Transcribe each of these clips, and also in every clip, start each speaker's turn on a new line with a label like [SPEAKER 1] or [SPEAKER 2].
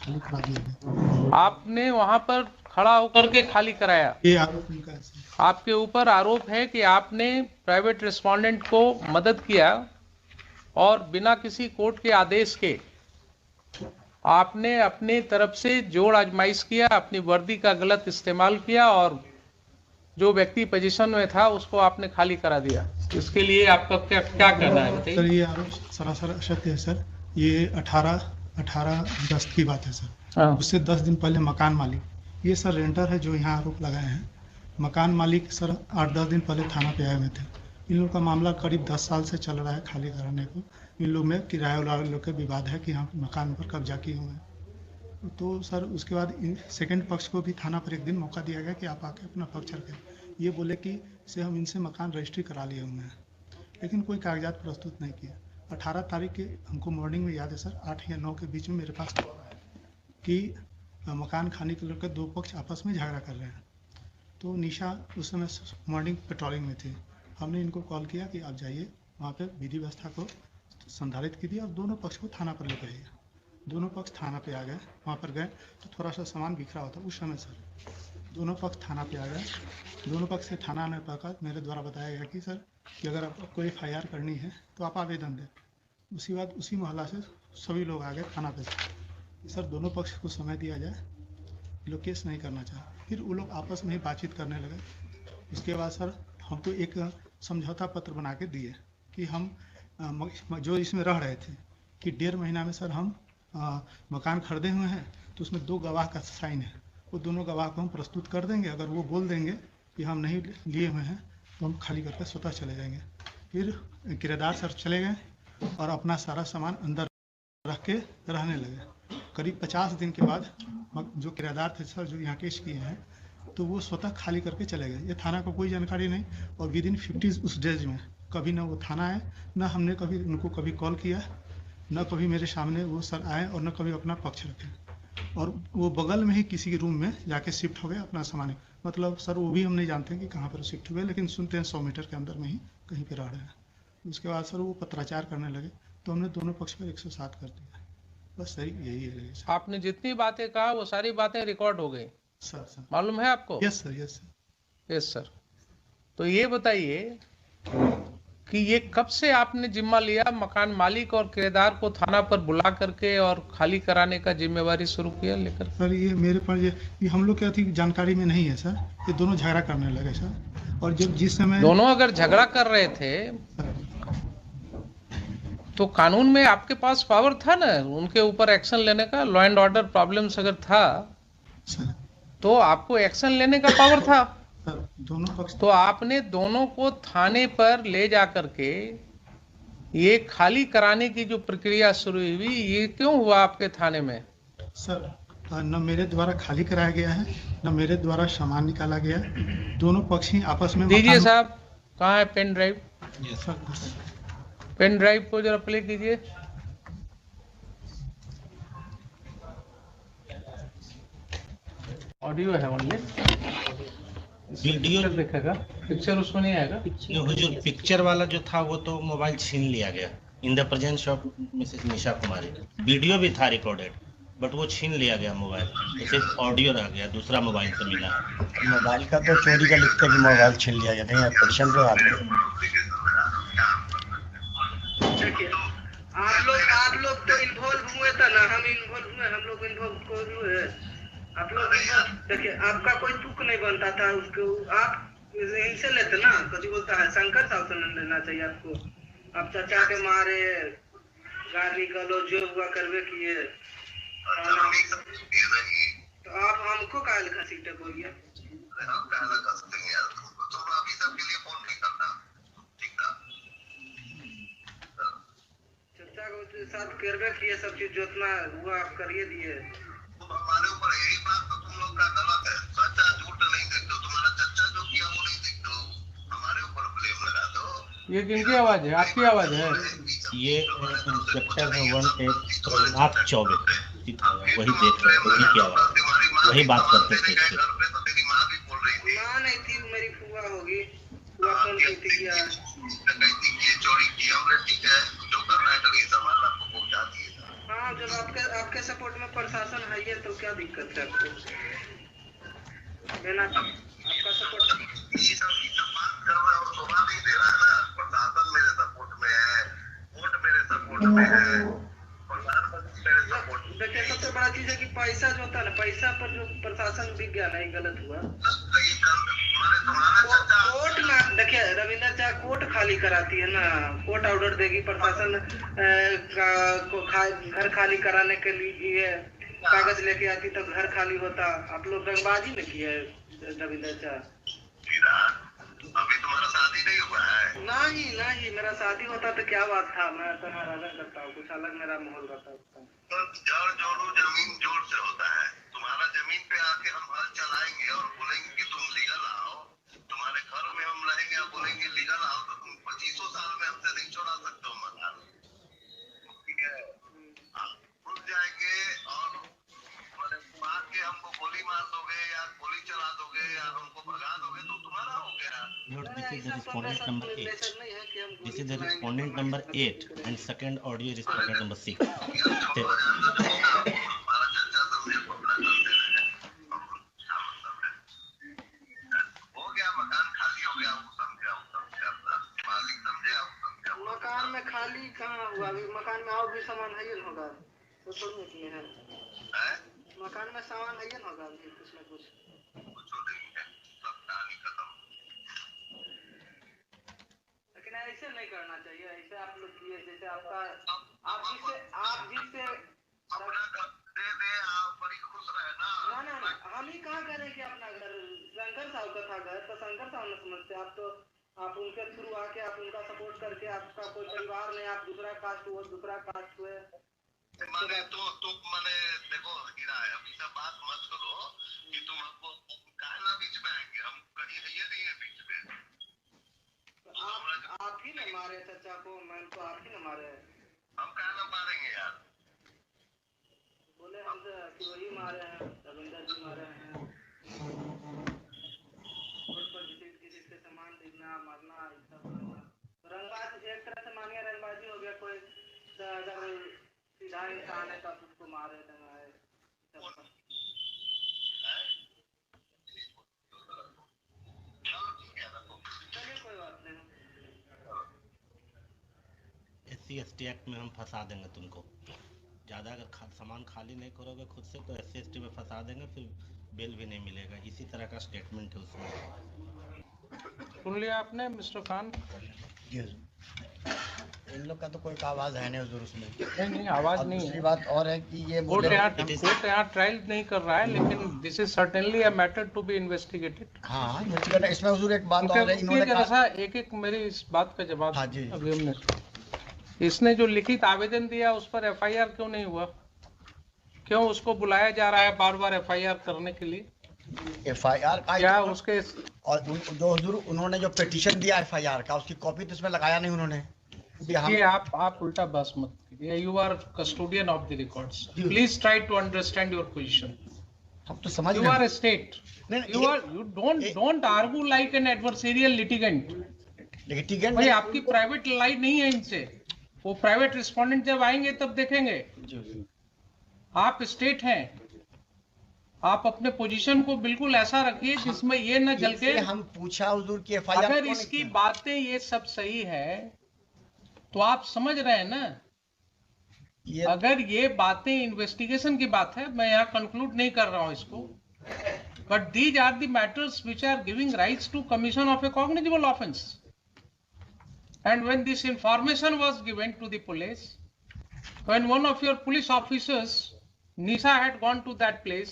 [SPEAKER 1] खाली करा दिया गया।
[SPEAKER 2] आपने वहां पर खड़ा होकर के खाली कराया।
[SPEAKER 1] ये आरोप उनका है सर।
[SPEAKER 2] आपके ऊपर आरोप है कि आपने प्राइवेट रिस्पोंडेंट को मदद किया और बिना किसी कोर्ट के आदेश के आपने अपने तरफ से जोड़ आजमाइश किया, अपनी वर्दी का गलत इस्तेमाल किया और जो व्यक्ति पोजीशन में था उसको आपने खाली करा दिया। इसके लिए आपका क्या क्या कहना है
[SPEAKER 1] सर
[SPEAKER 2] बताइए।
[SPEAKER 1] ये आरोप सरासर असत्य है सर। ये 18 अगस्त की बात है सर।
[SPEAKER 2] हाँ।
[SPEAKER 1] उससे 10 दिन पहले मकान मालिक, ये सर रेंटर है जो यहाँ आरोप लगाए हैं, मकान मालिक सर 8-10 दिन पहले थाना पे आए हुए थे। इन लोग का मामला करीब 10 साल से चल रहा है खाली कराने को। इन लोग में किराए वाले लोग के विवाद है कि हम मकान पर कब्जा किए हुए हैं। तो सर उसके बाद सेकंड पक्ष को भी थाना पर एक दिन मौका दिया गया कि आप आके अपना पक्ष रखें। ये बोले कि से हम इनसे मकान रजिस्ट्री करा लिए हुए हैं, लेकिन कोई कागजात प्रस्तुत नहीं किया। 18 तारीख के हमको मॉर्निंग में याद है सर, 8 या 9 के बीच में मेरे पास कि मकान खाने के लेकर दो पक्ष आपस में झगड़ा कर रहे हैं। तो निशा उस समय मॉर्निंग पेट्रोलिंग में थी। हमने इनको कॉल किया कि आप जाइए वहाँ पे विधि व्यवस्था को संधारित कीजिए और दोनों पक्ष को थाना पर लेकर आइए। दोनों पक्ष थाना पे आ गए। वहाँ पर गए तो थोड़ा सा सामान बिखरा होता उस समय सर। दोनों पक्ष थाना पे आ गए। दोनों पक्ष से थाना आने पर मेरे द्वारा बताया गया कि सर कि अगर आपको FIR करनी है तो आप आवेदन दें। उसी बाद उसी मोहल्ला से सभी लोग आ गए थाना पे कि सर दोनों पक्ष को समय दिया जाए, लोग केस नहीं करना चाहे। फिर वो लोग आपस में ही बातचीत करने लगे। उसके बाद सर हमको एक समझौता पत्र बना के दिए कि हम जो इसमें रह रहे थे कि 1.5 महीना में सर हम मकान खरीदे हुए हैं, तो उसमें 2 गवाह का साइन है। वो दोनों गवाह को हम प्रस्तुत कर देंगे। अगर वो बोल देंगे कि हम नहीं लिए हुए हैं तो हम खाली करके स्वतः चले जाएंगे। फिर किराएदार सर चले गए और अपना सारा सामान अंदर रख के रहने लगे। करीब 50 दिन के बाद जो किराएदार थे सर जो यहाँ केस किए हैं, तो वो स्वतः खाली करके चले गए। ये थाना को कोई जानकारी नहीं और विदिन 50 उस डेज में कभी ना वो थाना आए, ना हमने कभी उनको कभी कॉल किया, न कभी मेरे सामने वो सर आए और न कभी अपना पक्ष रखे। और वो बगल में ही किसी रूम में जाके शिफ्ट हो गए अपना सामान। मतलब सर वो भी हम नहीं जानते कि कहाँ पर शिफ्ट हुए, लेकिन सुनते हैं 100 मीटर के अंदर में ही कहीं पर रह रहे हैं। उसके बाद सर वो पत्राचार करने लगे तो हमने दोनों पक्ष पर 107 कर दिया। बस सही यही है सर।
[SPEAKER 2] आपने जितनी बातें कहा वो सारी बातें रिकॉर्ड हो गई
[SPEAKER 1] सर
[SPEAKER 2] मालूम है आपको?
[SPEAKER 1] Yes sir, yes sir.
[SPEAKER 2] Yes sir. तो ये बताइए कि ये कब से आपने जिम्मा लिया मकान मालिक और किराएदार को थाना पर बुला करके और खाली कराने का जिम्मेवारी शुरू किया लेकर?
[SPEAKER 1] सर ये मेरे पास ये हम लोग क्या थी जानकारी में नहीं है सर। ये दोनों झगड़ा करने लगे सर। और जब जिस समय
[SPEAKER 2] दोनों अगर झगड़ा कर रहे थे तो कानून में आपके पास पावर था ना उनके ऊपर एक्शन लेने का। लॉ एंड ऑर्डर प्रॉब्लम्स अगर था
[SPEAKER 1] सर
[SPEAKER 2] तो आपको एक्शन लेने का पावर था।
[SPEAKER 1] दोनों पक्ष
[SPEAKER 2] तो आपने दोनों को थाने पर ले जा करके ये खाली कराने की जो प्रक्रिया शुरू हुई, ये क्यों हुआ आपके थाने में?
[SPEAKER 1] सर न मेरे द्वारा खाली कराया गया है, न मेरे द्वारा सामान निकाला गया है। दोनों पक्ष ही आपस में
[SPEAKER 2] दीजिए साहब, कहाँ है pen drive?
[SPEAKER 1] Sir
[SPEAKER 2] pen drive को जरा प्ले कीजिए। ऑडियो है ओनली,
[SPEAKER 3] वीडियो
[SPEAKER 2] देखेगा, पिक्चर उसको नहीं आएगा।
[SPEAKER 3] हुजूर पिक्चर वाला जो था वो तो मोबाइल छीन लिया गया in the presence of Mrs Nisha Kumari. Video भी था रिकॉर्डेड बट वो छीन लिया गया मोबाइल, सिर्फ ऑडियो रह गया, दूसरा मोबाइल से मिला।
[SPEAKER 4] मोबाइल का तो चोरी का लिखते कि मोबाइल छीन लिया गया, नहीं ऑपरेशन पे आप
[SPEAKER 5] लोग तो इन्वॉल्व हुए था ना, हम इन्वॉल्व हुए, हम लोग इन्वॉल्व हुए। आप लोग देखिए, आपका कोई तुक नहीं बनता था उसको, आप इनसे लेते ना, कभी बोलता है शंकर साहब से लेना चाहिए आपको। आप चाचा के मारे गाली गलौज जो हुआ करवे किए, तो आप हमको काहे घसीटे बोलिए? चाचा के साथ करवे किए, सब चीज जितना हुआ आप करिए दिए।
[SPEAKER 6] हमारे ऊपर यही बात तो तुम लोग का गलत है। सच्चा झूठ नहीं देखते हो, तुम्हारा चाचा जो किया वो नहीं देखते हो, हमारे ऊपर ब्लेम लगा दो।
[SPEAKER 2] ये किनकी आवाज है? आपकी आवाज है?
[SPEAKER 3] ये इंस्पेक्टर है 1 चौबे वही देख रहे थे क्या आवाज, वही बात करते थे।
[SPEAKER 6] तो तेरी माँ भी बोल रही थी,
[SPEAKER 5] माँ नहीं थी, मेरी फुआ होगी। फुआ फोन की थी क्या?
[SPEAKER 6] डकैती की, चोरी की, हमने ठीक है जो करना है करिए, सामान आपको पहुंचा दिए।
[SPEAKER 5] हाँ, जब आपके सपोर्ट में प्रशासन है क्या दिक्कत है आपको? बिना आपका सपोर्ट
[SPEAKER 6] ये सब बात कर रहा है और शोभा नहीं दे रहा है ना। प्रशासन मेरे सपोर्ट में है, कोर्ट मेरे सपोर्ट में है, प्रधानमंत्री मेरे सपोर्ट में
[SPEAKER 5] देखिए, सबसे बड़ा चीज है कि पैसा जो होता है ना, पैसा पर जो प्रशासन बिक गया नहीं, गलत हुआ।
[SPEAKER 6] माने तुम्हारा चर्चा
[SPEAKER 5] कोर्ट में देखिए, रविंदर चाहे कोर्ट खाली कराती है ना, कोर्ट ऑर्डर देगी, प्रशासन घर खाली कराने के लिए कागज लेके आती तो घर खाली होता। आप लोग रंगबाजी में किए रविंदर चाह।
[SPEAKER 6] अभी तुम्हारा शादी नहीं हुआ है?
[SPEAKER 5] नहीं, मेरा शादी होता तो क्या बात था, मैं तुम्हारा अलग करता हूँ, कुछ अलग मेरा माहौल रहता।
[SPEAKER 6] तो जड़ जोड़ो जमीन जोड़ से होता है। तुम्हारा जमीन पे आके हम हल चलाएंगे और बोलेंगे कि तुम लीगल आओ, तुम्हारे घर में हम रहेंगे और बोलेंगे लीगल आओ, तो तुम 25 साल में हमसे नहीं छोड़ा सकते हो मकान। ठीक है, रुक जाएंगे और मार के हमको गोली मार दोगे या गोली चला दोगे या हमको भगा दोगे तो तुम्हारा हो गया।
[SPEAKER 3] Lord, this is the respondent number 8. This is the respondent number 8 and second audio is respondent number 6.
[SPEAKER 6] हमारा चर्चा समझे अपना करते रहे। हो गया, मकान खाली हो गया, वो समझा मालिक समझे, आप समझा।
[SPEAKER 5] मकान में खाली कहाँ हुआ? अभी मकान में और भी सामान है ही होगा, तो थोड़ी इतनी है। मकान में सामान है ही होगा अभी कुछ न कुछ।
[SPEAKER 6] कुछ नहीं है, सब कहानी खत्म।
[SPEAKER 5] लेकिन ऐसे नहीं करना चाहिए, ऐसे आप लोग किए जैसे आपका आप जिससे
[SPEAKER 6] अपना घर दे दे, आप बड़ी खुश रहे ना।
[SPEAKER 5] ना हम ही कहाँ करें कि अपना घर शंकर साहब का था घर, तो शंकर साहब ने समझते। आप तो आप उनके थ्रू आके आप उनका सपोर्ट करके, आपका कोई परिवार नहीं, आप दूसरा कास्ट हुए,
[SPEAKER 6] माने तो माने देखो हीरा है, अभी सब बात मत करो कि तुम हमको कहा ना बीच में आएंगे, हम कहीं है नहीं है बीच में।
[SPEAKER 5] आप ही ने मारे चाचा को, मैं तो आप ही ने मारे।
[SPEAKER 6] हम कहा ना मारेंगे यार,
[SPEAKER 5] बोले हमसे कि वही मारे हैं, रविंदर जी मारे हैं। रोड पर किसी से सामान देखना, मारना, सब करना, रंगबाजी एक तरह से मानिए, रंगबाजी हो गया। कोई अगर सीधा इंसान है तो उसको मारे दंगाए चलिए, कोई बात नहीं।
[SPEAKER 3] SC/ST एक्ट में हम फंसा देंगे तुमको। ज़्यादा अगर सामान खाली नहीं करोगे खुद से तो SC/ST में फंसा देंगे, फिर बेल भी नहीं मिलेगा। इसी तरह का स्टेटमेंट है उसमें।
[SPEAKER 2] सुन लिया आपने मिस्टर खान?
[SPEAKER 4] इन लोग का तो कोई आवाज है नहीं हुजूर उसमें।
[SPEAKER 2] नहीं, आवाज नहीं
[SPEAKER 4] दूसरी
[SPEAKER 2] है।
[SPEAKER 4] बात और है कि ये
[SPEAKER 2] कोर्ट यहाँ ट्रायल नहीं कर रहा है, लेकिन this is certainly a matter to be investigated.
[SPEAKER 4] हाँ, इसमें हुजूर एक बात और है, इन्होंने
[SPEAKER 2] जरा एक मेरी इस बात का जवाब।
[SPEAKER 4] हाँ जी।
[SPEAKER 2] अभी हमने इसने जो लिखित आवेदन दिया उस पर FIR क्यों नहीं हुआ? क्यों उसको बुलाया जा रहा है बार बार FIR करने के लिए?
[SPEAKER 4] FIR का
[SPEAKER 2] क्या उसके
[SPEAKER 4] और जो हुजूर उन्होंने जो पिटीशन दिया FIR का, उसकी कॉपी तो इसमें लगाया नहीं उन्होंने।
[SPEAKER 2] ये आप उल्टा बस मत कीजिए। You are custodian of the records, please try to understand your position.
[SPEAKER 4] हम तो समझ
[SPEAKER 2] you are a state, you don't argue like an adversarial litigant। भाई आपकी प्राइवेट लाइन नहीं है इनसे, वो प्राइवेट रिस्पोंडेंट जब आएंगे तब देखेंगे। आप स्टेट हैं, आप अपने पोजीशन को बिल्कुल ऐसा रखिए जिसमें ये न जल के।
[SPEAKER 4] हम पूछा हुजूर की FIR
[SPEAKER 2] अगर इसकी बातें ये सब सही है तो आप समझ रहे हैं ना, अगर ये बातें इन्वेस्टिगेशन की बात है, मैं यहाँ कंक्लूड नहीं कर रहा हूँ इसको, but these are the matters which are giving rights to commission of a cognizable offence. And when this information was given to the police, when one of your police officers Nisha had gone to that place,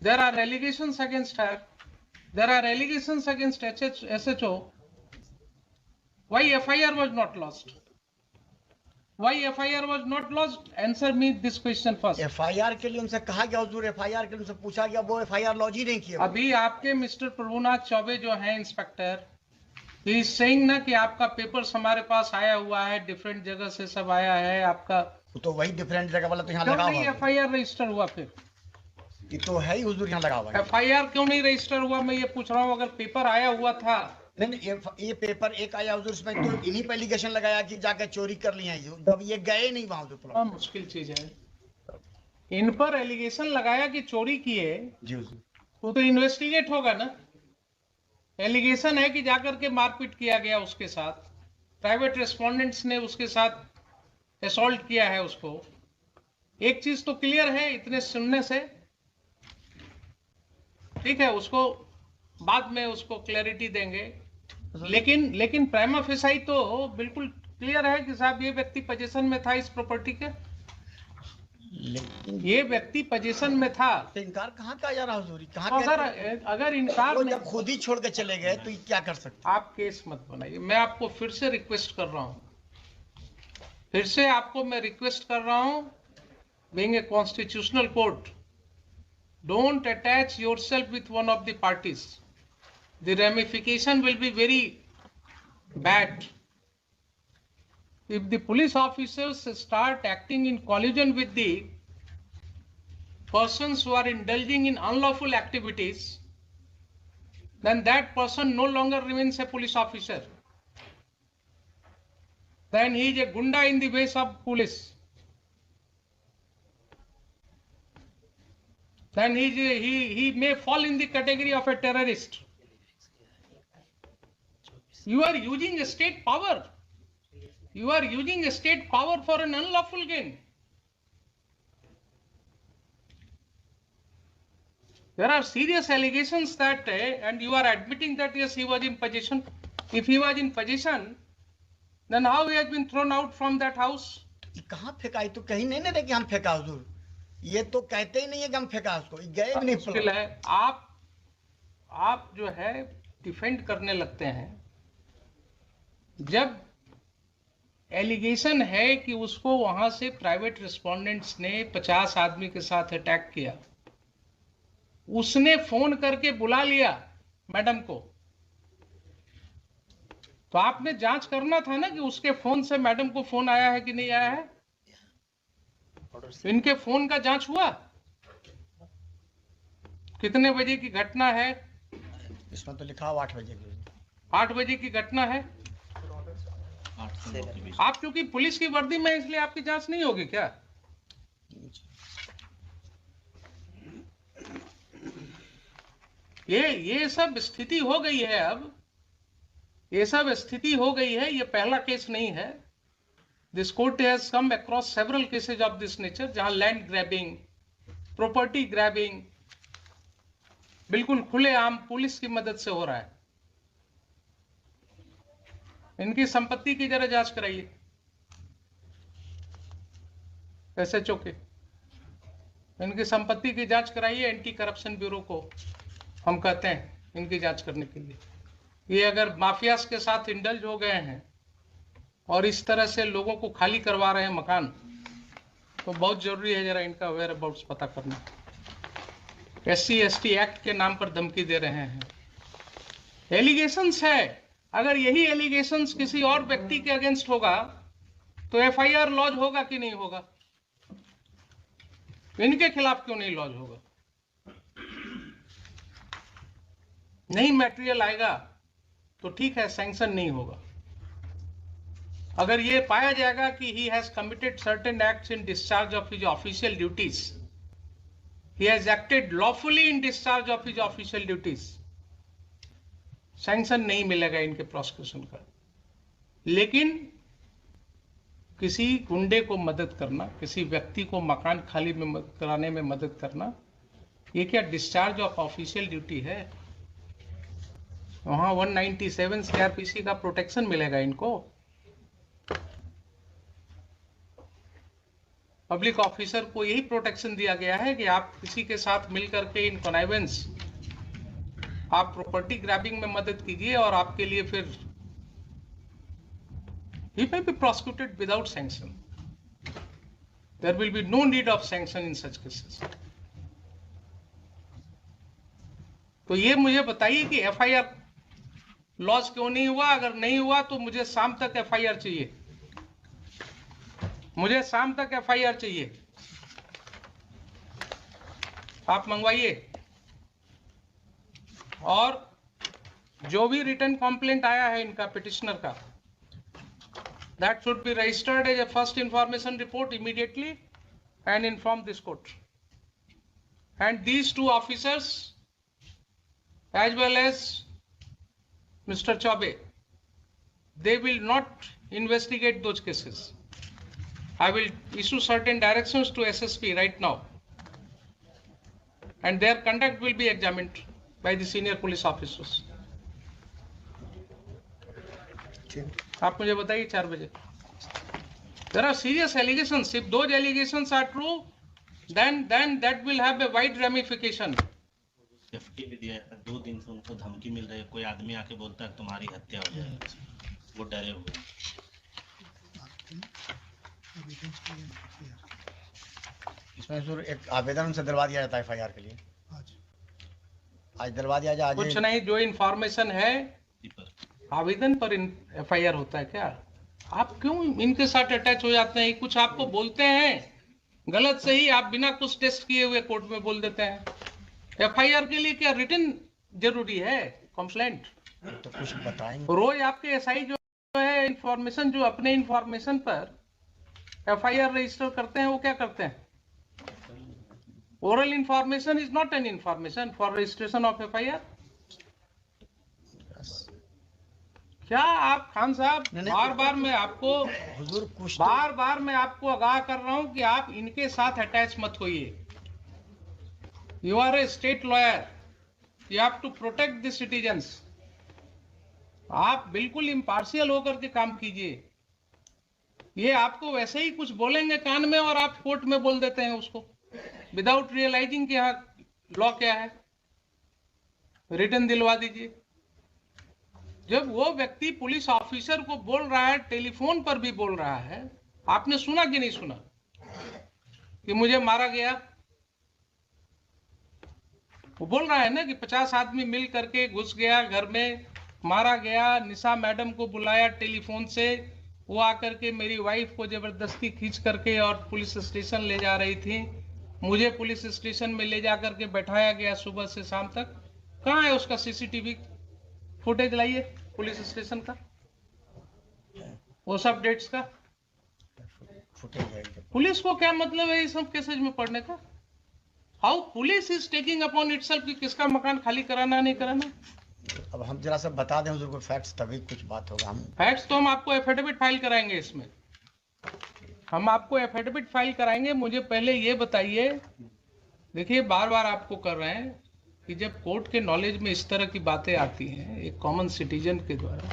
[SPEAKER 2] there are allegations against her, there are allegations against SHO. Why FIR was not lodged? Why FIR was not lodged? Answer me this question first.
[SPEAKER 4] FIR के लिए उनसे कहा गया हुजूर, FIR के लिए उनसे पूछा गया, वो FIR लॉज ही नहीं किया।
[SPEAKER 2] अभी आपके मिस्टर प्रभुनाथ चौबे जो हैं इंस्पेक्टर, ही इज सेइंग ना कि आपका पेपर्स हमारे पास आया हुआ है, डिफरेंट जगह से सब आया है आपका,
[SPEAKER 4] तो वही डिफरेंट जगह वाला तो यहाँ लगा हुआ है।
[SPEAKER 2] FIR रजिस्टर हुआ? फिर
[SPEAKER 4] ये तो है ही हुजूर यहाँ लगा हुआ है।
[SPEAKER 2] FIR क्यों नहीं रजिस्टर हुआ? मैं ये पूछ रहा हूँ। अगर पेपर आया हुआ था,
[SPEAKER 4] नहीं ये पेपर एक आया हुजूर, इसमें तो इन्हीं पे एलिगेशन लगाया कि जाके चोरी कर लिया है, जब ये गए नहीं वहां।
[SPEAKER 2] बहुत मुश्किल चीज है। इन पर एलिगेशन लगाया कि चोरी किए,
[SPEAKER 4] जी हुजूर।
[SPEAKER 2] तो इन्वेस्टिगेट होगा ना। एलिगेशन है कि जाकर के मारपीट किया गया उसके साथ, प्राइवेट रेस्पोंडेंट्स ने उसके साथ असॉल्ट किया है उसको। एक चीज तो क्लियर है इतने सुनने से, ठीक है, उसको बाद में उसको क्लैरिटी देंगे, लेकिन प्राइमा फेसाई तो बिल्कुल क्लियर है कि साहब ये व्यक्ति पोजीशन में था इस प्रॉपर्टी के,
[SPEAKER 4] लेकिन
[SPEAKER 2] ये व्यक्ति पोजीशन में था।
[SPEAKER 4] तो इनकार कहाँ का जा रहा हुजूरी,
[SPEAKER 2] तो
[SPEAKER 4] कहाँ
[SPEAKER 2] अगर इनकार
[SPEAKER 4] वो
[SPEAKER 2] नहीं,
[SPEAKER 4] जब खुद ही छोड़ के चले गए तो ये क्या कर सकते?
[SPEAKER 2] आप केस मत बनाइए। मैं आपको फिर से रिक्वेस्ट कर रहा हूं, फिर से आपको मैं रिक्वेस्ट कर रहा हूं, being a constitutional court, don't attach yourself with one of the parties. The ramification will be very bad. If the police officers start acting in collusion with the persons who are indulging in unlawful activities, then that person no longer remains a police officer. Then he is a gunda in the ways of police. Then he may fall in the category of a terrorist. You are using a state power. You are using a state power for an unlawful gain. There are serious allegations that, and you are admitting that yes, he was in possession. If he was in possession, then how he has been thrown out from that house?
[SPEAKER 4] कहाँ फेंका? तो कहीं नहीं ना कि हम फेंका हुजूर, ये तो कहते ही नहीं है कि हम फेंका उसको, गए भी नहीं।
[SPEAKER 2] मुश्किल है। आप जो है डिफेंड करने लगते हैं, जब एलिगेशन है कि उसको वहां से प्राइवेट रिस्पोंडेंट्स ने 50 आदमी के साथ अटैक किया, उसने फोन करके बुला लिया मैडम को, तो आपने जांच करना था ना कि उसके फोन से मैडम को फोन आया है कि नहीं आया है। इनके फोन का जांच हुआ? कितने बजे की घटना है?
[SPEAKER 4] इसमें तो लिखा हुआ 8 बजे।
[SPEAKER 2] 8 बजे की घटना है। आप क्योंकि पुलिस की वर्दी में, इसलिए आपकी जांच नहीं होगी क्या? ये सब स्थिति हो गई है। अब ये सब स्थिति हो गई है। ये पहला केस नहीं है। This court has come across several cases of this nature, जहां लैंड ग्रैबिंग, प्रॉपर्टी ग्रैबिंग बिल्कुल खुलेआम पुलिस की मदद से हो रहा है। इनकी संपत्ति की जरा जांच कराइए SHO के, इनकी संपत्ति की जांच कराइए। एंटी करप्शन ब्यूरो को हम कहते हैं इनकी जांच करने के लिए। ये अगर माफियास के साथ इंडल्ज हो गए हैं और इस तरह से लोगों को खाली करवा रहे हैं मकान, तो बहुत जरूरी है जरा इनका वेयर अबाउट्स पता करना। SC/ST एक्ट के नाम पर धमकी दे रहे हैं। एलिगेशंस है, अगर यही एलिगेशंस किसी और व्यक्ति के अगेंस्ट होगा तो FIR लॉज होगा कि नहीं होगा? इनके खिलाफ क्यों नहीं लॉज होगा? नहीं मैटेरियल आएगा तो ठीक है, सैंक्शन नहीं होगा। अगर ये पाया जाएगा कि he has committed certain acts in discharge of his official duties, he has acted lawfully in discharge of his official duties, sanction नहीं मिलेगा इनके प्रोसिक्यूशन का। लेकिन किसी गुंडे को मदद करना, किसी व्यक्ति को मकान खाली में कराने में मदद करना, ये क्या डिस्चार्ज ऑफ ऑफिशियल ड्यूटी है? वहां 197 CRPC का प्रोटेक्शन मिलेगा इनको। पब्लिक ऑफिसर को यही प्रोटेक्शन दिया गया है कि आप किसी के साथ मिलकर के इन कनाइवेंस, आप प्रॉपर्टी ग्रैबिंग में मदद कीजिए और आपके लिए फिर he may be prosecuted without sanction. There will be no need of sanction in such cases. तो ये मुझे बताइए कि FIR लॉज क्यों नहीं हुआ? अगर नहीं हुआ तो मुझे शाम तक FIR चाहिए, मुझे शाम तक FIR चाहिए। आप मंगवाइए, और जो भी रिटर्न कंप्लेंट आया है इनका पिटिशनर का, that should be registered as a first information report immediately and inform this court. And these two officers, as well as Mr. Chaube, they will not investigate those cases. I will issue certain directions to SSP right now, and their conduct will be examined by the senior police officers. आप मुझे बताइए 4 बजे. There are serious allegations. If those allegations are true, then that will have a wide ramification.
[SPEAKER 3] Safety भी दिया है, 2 दिन से उनको धमकी मिल रही है. कोई आदमी आके बोलता है तुम्हारी हत्या हो जाएगी, वो डरे हुए हैं.
[SPEAKER 4] इसमें सर एक आवेदन से दिलवा दिया जाता है FIR के लिए. आज दिलवा दिया जाए.
[SPEAKER 2] कुछ नहीं, जो इंफॉर्मेशन है आवेदन पर FIR होता है क्या? आप क्यों इनके साथ अटैच हो जाते हैं? कुछ आपको बोलते हैं गलत सही, आप बिना कुछ टेस्ट किए हुए कोर्ट में बोल देते हैं. FIR के लिए क्या रिटन जरूरी है? कंप्लेंट
[SPEAKER 4] तो कुछ बताएंगे.
[SPEAKER 2] रोज आपके SI जो है इंफॉर्मेशन, जो अपने इंफॉर्मेशन पर FIR रजिस्टर करते हैं, वो क्या करते हैं? Oral information is not an information for registration of FIR. क्या आप खान साहब, बार बार मैं आपको आगाह कर रहा हूं कि आप इनके साथ अटैच मत होइए. You are a state lawyer, you have to protect the citizens. आप बिल्कुल इम्पार्शियल होकर के काम कीजिए. ये आपको वैसे ही कुछ बोलेंगे कान में और आप कोर्ट में बोल देते हैं उसको, विदाउट रियलाइजिंग कि यहाँ लॉ क्या है. रिटर्न दिलवा दीजिए. जब वो व्यक्ति पुलिस ऑफिसर को बोल रहा है, टेलीफोन पर भी बोल रहा है, आपने सुना कि नहीं सुना कि मुझे मारा गया? वो बोल रहा है ना कि 50 आदमी मिल करके घुस गया घर में, मारा गया. निशा मैडम को बुलाया टेलीफोन से, वो आकर के मेरी वाइफ को जबरदस्ती खींच करके और पुलिस स्टेशन ले जा रही थी. मुझे पुलिस स्टेशन में ले जा करके बैठाया गया सुबह से शाम तक. कहाँ है उसका CCTV फुटेज? लाइए पुलिस स्टेशन का, वो सब डेट्स का. पुलिस को क्या मतलब है इस सब केसेज में पढ़ने का? How police is taking upon itself कि किसका मकान खाली कराना नहीं कराना.
[SPEAKER 4] अब हम जरा सा बता दें हुजूर को फैक्ट्स, तभी कुछ बात होगा. हम
[SPEAKER 2] फैक्ट्स तो हम आपको एफिडेविट फाइल कराएंगे. इसमें हम आपको एफिडेविट फाइल कराएंगे. मुझे पहले ये बताइए, देखिए बार बार आपको कर रहे हैं कि जब कोर्ट के नॉलेज में इस तरह की बातें आती हैं एक कॉमन सिटीजन के द्वारा,